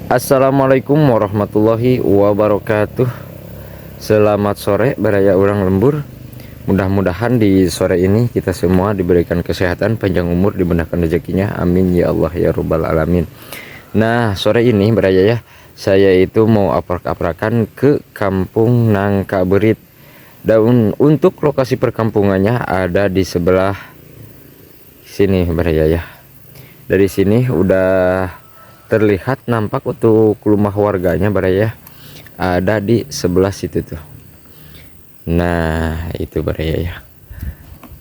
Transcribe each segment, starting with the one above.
Assalamualaikum warahmatullahi wabarakatuh. Selamat sore baraya urang lembur. Mudah-mudahan di sore ini kita semua diberikan kesehatan, panjang umur, dimudahkan rezekinya. Amin ya Allah ya Rabbal alamin. Nah, sore ini baraya ya, saya itu mau aprak-aprakan ke Kampung Nangka Berit. Dan untuk lokasi perkampungannya ada di sebelah sini baraya ya. Dari sini udah terlihat nampak untuk rumah warganya baraya, ada di sebelah situ tuh. Nah itu baraya ya.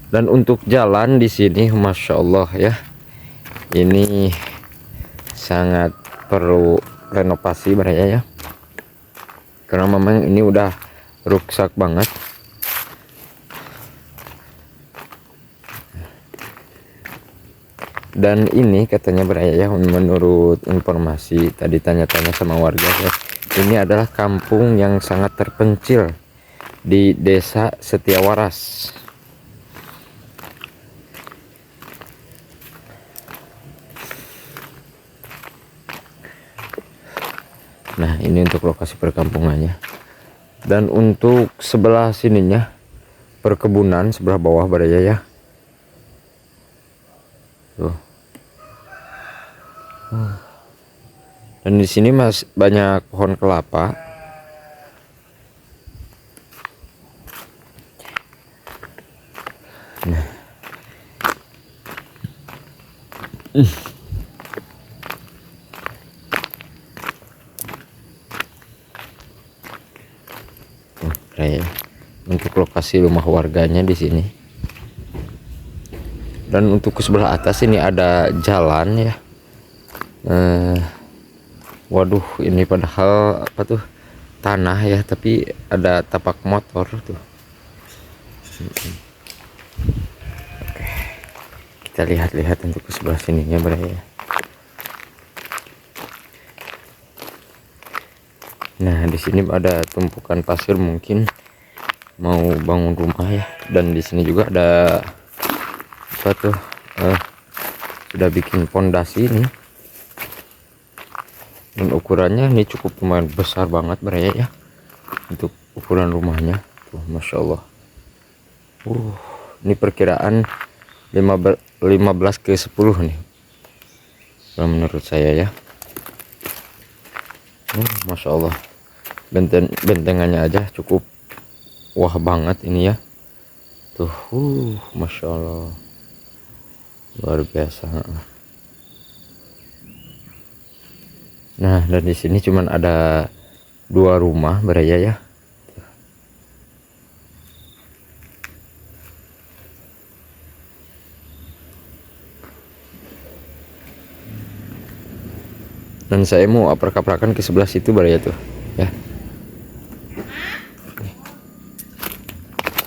Dan untuk jalan di sini Masya Allah ya, ini sangat perlu renovasi baraya ya, karena memang ini udah rusak banget. Dan ini katanya baraya ya, menurut informasi tadi tanya-tanya sama warga ya, ini adalah kampung yang sangat terpencil di desa Setiawaras. Nah ini untuk lokasi perkampungannya. Dan untuk sebelah sininya perkebunan sebelah bawah baraya ya tuh. Dan di sini mas banyak pohon kelapa. Nah. Untuk lokasi rumah warganya di sini. Dan untuk ke sebelah atas ini ada jalan ya. Waduh, ini padahal apa tuh, tanah ya, tapi ada tapak motor tuh. Oke, kita lihat-lihat untuk ke sebelah sininya baraya. Nah di sini ada tumpukan pasir, mungkin mau bangun rumah ya. Dan di sini juga ada apa tuh, sudah bikin pondasi ini. Dan ukurannya ini cukup lumayan besar banget baraya ya, untuk ukuran rumahnya tuh Masya Allah. Ini perkiraan 15 ke 10 nih kalau menurut saya ya. Masya Allah, bentengannya aja cukup wah banget ini ya tuh. Masya Allah, luar biasa. Nah dan di sini cuman ada 2 rumah baraya ya. Dan saya mau aprak-aprakan ke sebelah situ baraya tuh ya.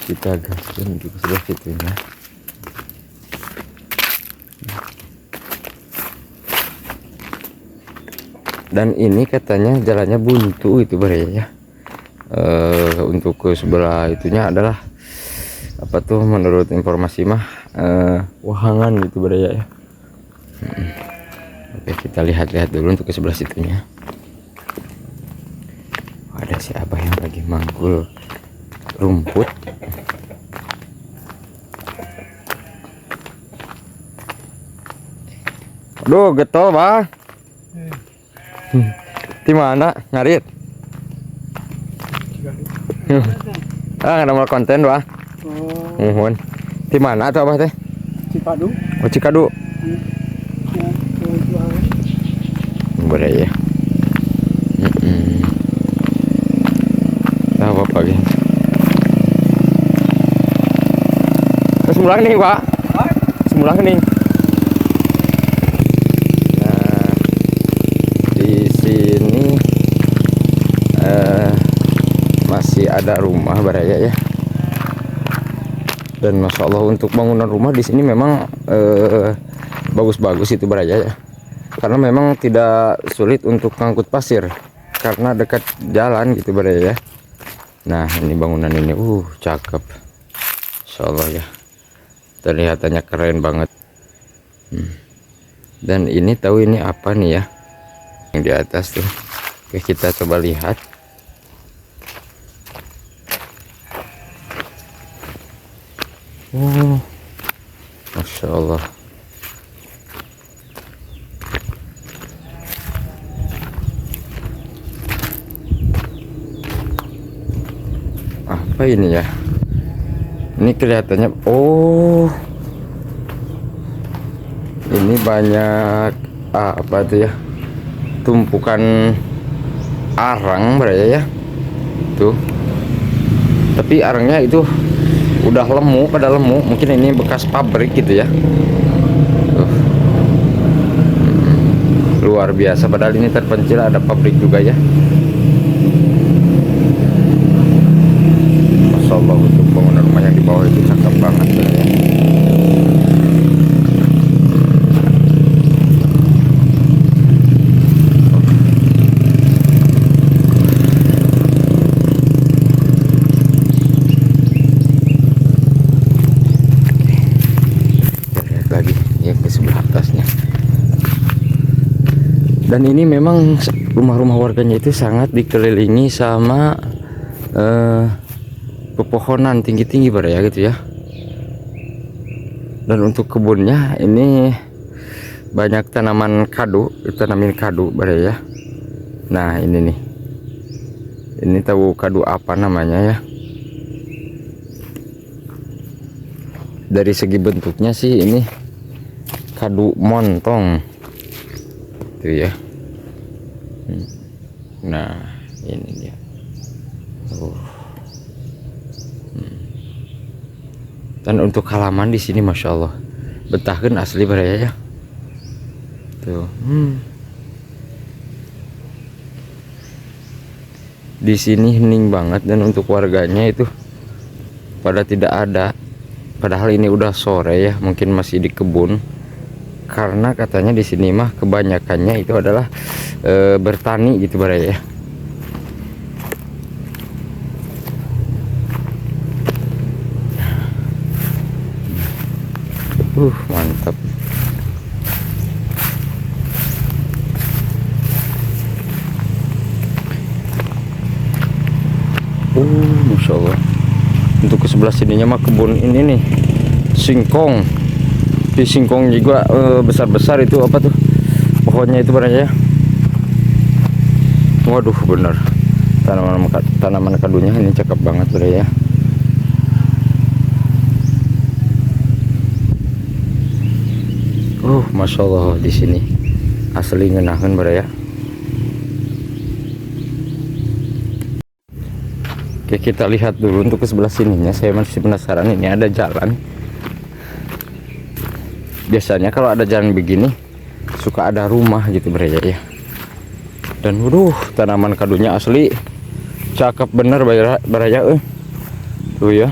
Kita gaskan ke sebelah situ ya. Dan ini katanya jalannya buntu itu baraya ya. Untuk ke sebelah itunya adalah apa tuh, menurut informasi mah wahangan gitu baraya ya. Oke, kita lihat-lihat dulu untuk ke sebelah situnya. Ada si abah yang lagi manggul rumput. Aduh getol bang. Di mana ngarit? Ada mau konten bang. Mohon. Di mana tuh abah teh? Cikadu. Oh Cikadu. Boleh ya. Tahu apa lagi? Semulang nih pak. Semulang nih. Nah, di sini masih ada rumah baraya ya. Dan Masya Allah untuk bangunan rumah di sini memang bagus-bagus itu baraya ya. Karena memang tidak sulit untuk ngangkut pasir karena dekat jalan gitu baraya ya. Nah ini bangunan ini cakep Insya Allah ya, terlihatannya keren banget. Dan ini tahu ini apa nih ya, yang di atas tuh. Oke, kita coba lihat. Masya Allah. Apa ini ya? Ini kelihatannya, oh, ini banyak apa tuh ya? Tumpukan arang berarti ya. Tuh. Tapi arangnya itu udah lemu, pada lemu. Mungkin ini bekas pabrik gitu ya. Tuh. Luar biasa, padahal ini terpencil ada pabrik juga ya. Masya Allah, untuk bangunan rumah yang di bawah itu cakep banget ya. Lagi ya ke sebelah atasnya. Dan ini memang rumah-rumah warganya itu sangat dikelilingi sama pepohonan tinggi-tinggi pada ya gitu ya. Dan untuk kebunnya ini banyak tanaman kadu, tanamin kadu pada ya. Nah ini nih, ini tahu kadu apa namanya ya? Dari segi bentuknya sih ini kadu montong tuh ya. Nah ini dia. Dan untuk halaman di sini Masya Allah betahkan asli beraya ya. Tuh. Di sini hening banget, dan untuk warganya itu pada tidak ada. Padahal ini udah sore ya, mungkin masih di kebun. Karena katanya di sini mah kebanyakannya itu adalah bertani gitu beraya ya. Mantap. Masya Allah. Untuk ke sebelah sininya mah kebun ini nih, singkong. Di singkong juga besar-besar itu apa tuh pohonnya itu berarti ya. Waduh bener, tanaman kadunya ini cakep banget berarti ya. Masya Allah, di sini asli ngenahan beraya. Oke, kita lihat dulu untuk ke sebelah sininya. Saya masih penasaran, ini ada jalan. Biasanya kalau ada jalan begini suka ada rumah gitu beraya ya. Dan tanaman kadunya asli cakep bener beraya. Tuh ya,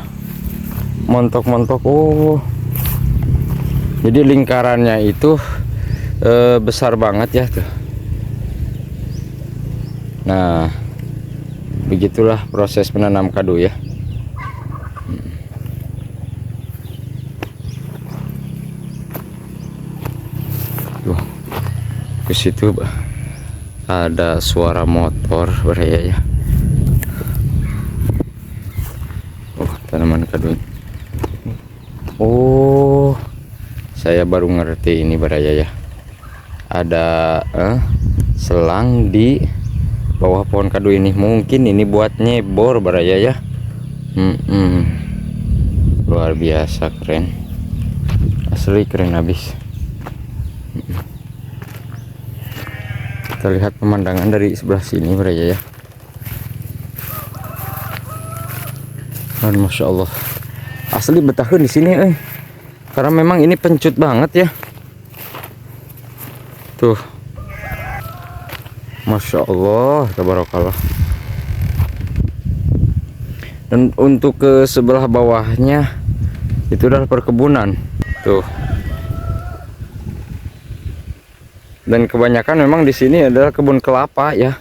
montok-montok. Jadi lingkarannya itu besar banget ya tuh. Nah, begitulah proses menanam kadu ya. Tuh, ke situ ada suara motor beraya ya. Tanaman kadu. Saya baru ngerti ini beraya ya. Ada selang di bawah pohon kadu ini. Mungkin ini buat nyebor beraya ya. Luar biasa keren. Asli keren habis. Kita lihat pemandangan dari sebelah sini beraya ya. Dan Masya Allah, asli betahun di sini karena memang ini pencut banget ya. Tuh, Masya Allah, tabarakallah. Dan untuk ke sebelah bawahnya itu adalah perkebunan. Tuh. Dan kebanyakan memang di sini adalah kebun kelapa ya.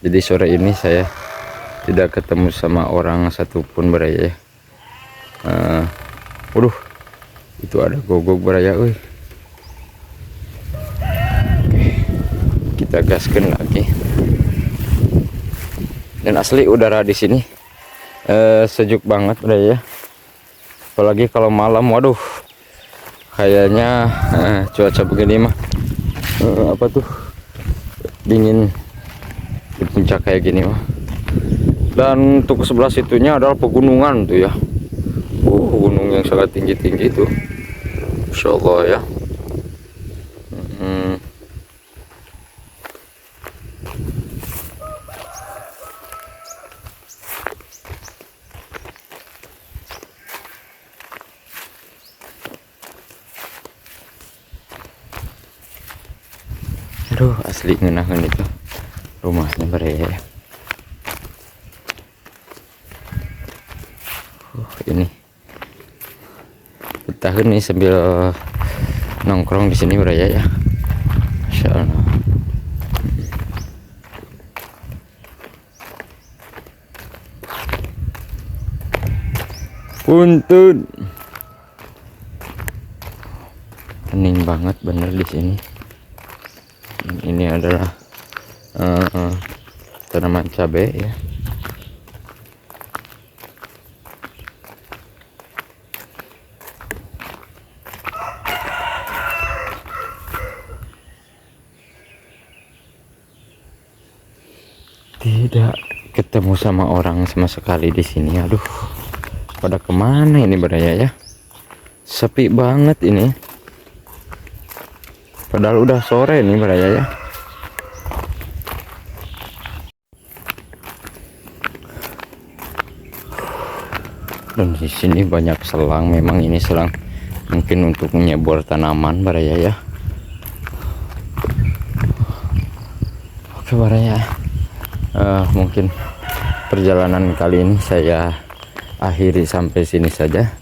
Jadi sore ini saya tidak ketemu sama orang satupun beraya ya. Waduh, itu ada gogok beraya euy. Oke, kita gaskan lagi. Dan asli udara di sini sejuk banget beraya. Apalagi kalau malam, waduh, kayaknya cuaca begini mah apa tuh, dingin di puncak kayak gini mah. Dan untuk sebelah situnya adalah pegunungan tuh ya. Gunung yang sangat tinggi-tinggi tuh, Masya Allah ya. Aduh, asli ngenahan itu rumahnya beraya. Ini bertahan nih sambil nongkrong di sini beraya ya. Masya Allah. Punten. Hening banget bener di sini. Ini adalah tanaman cabai ya. Tidak ketemu sama orang sama sekali di sini. Aduh, pada kemana ini beraya ya? Sepi banget ini. Padahal udah sore nih beraya ya. Dan di sini banyak selang. Memang ini selang mungkin untuk menyebor tanaman beraya ya. Oke beraya. Mungkin perjalanan kali ini saya akhiri sampai sini saja,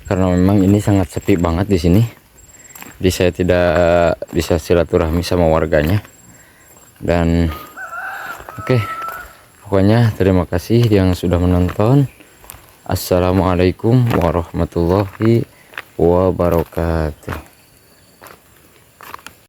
karena memang ini sangat sepi banget di sini. Jadi saya tidak bisa silaturahmi sama warganya. Dan oke, pokoknya terima kasih yang sudah menonton. Assalamualaikum warahmatullahi wabarakatuh.